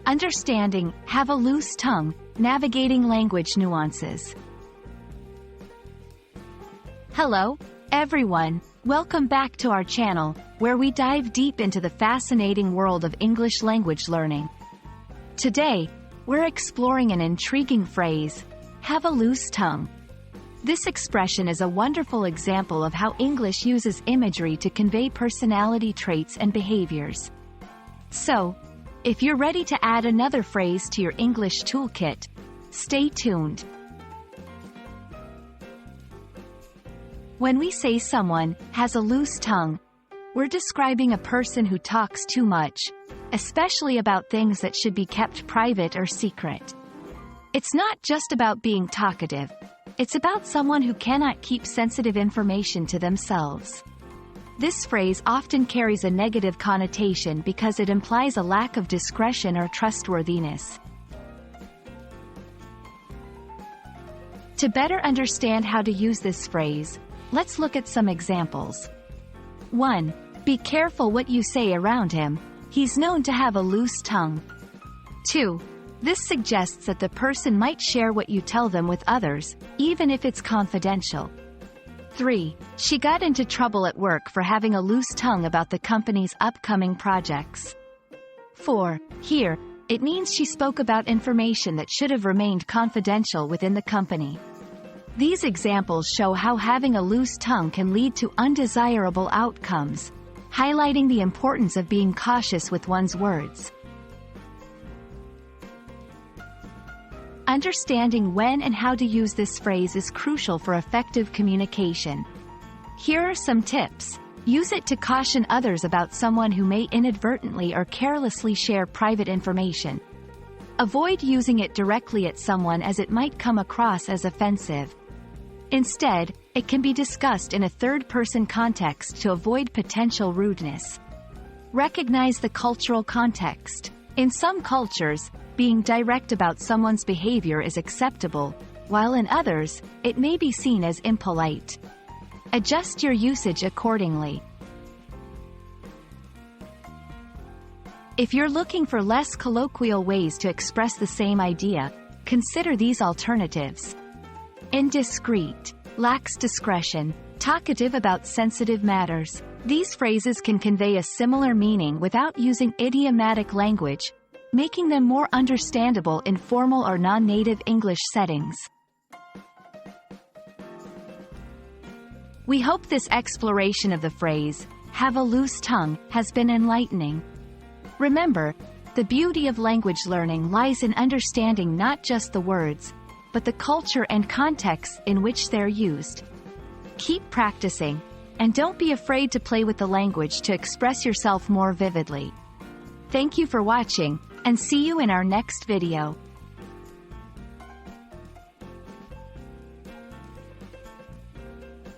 Understanding, have a loose tongue, navigating language nuances. Hello, everyone. Welcome back to our channel, where we dive deep into the fascinating world of English language learning. Today, we're exploring an intriguing phrase, have a loose tongue. This expression is a wonderful example of how English uses imagery to convey personality traits and behaviors. So, if you're ready to add another phrase to your English toolkit, stay tuned. When we say someone has a loose tongue, we're describing a person who talks too much, especially about things that should be kept private or secret. It's not just about being talkative. It's about someone who cannot keep sensitive information to themselves. This phrase often carries a negative connotation because it implies a lack of discretion or trustworthiness. To better understand how to use this phrase, let's look at some examples. 1. Be careful what you say around him. He's known to have a loose tongue. 2. This suggests that the person might share what you tell them with others, even if it's confidential. 3. She got into trouble at work for having a loose tongue about the company's upcoming projects. 4. Here, it means she spoke about information that should have remained confidential within the company. These examples show how having a loose tongue can lead to undesirable outcomes, highlighting the importance of being cautious with one's words. Understanding when and how to use this phrase is crucial for effective communication. Here are some tips. Use it to caution others about someone who may inadvertently or carelessly share private information. Avoid using it directly at someone as it might come across as offensive. Instead, it can be discussed in a third-person context to avoid potential rudeness. Recognize the cultural context. In some cultures, being direct about someone's behavior is acceptable, while in others, it may be seen as impolite. Adjust your usage accordingly. If you're looking for less colloquial ways to express the same idea, consider these alternatives. Indiscreet, lacks discretion, talkative about sensitive matters. These phrases can convey a similar meaning without using idiomatic language, making them more understandable in formal or non-native English settings. We hope this exploration of the phrase, have a loose tongue, has been enlightening. Remember, the beauty of language learning lies in understanding not just the words, but the culture and context in which they're used. Keep practicing, and don't be afraid to play with the language to express yourself more vividly. Thank you for watching, and see you in our next video.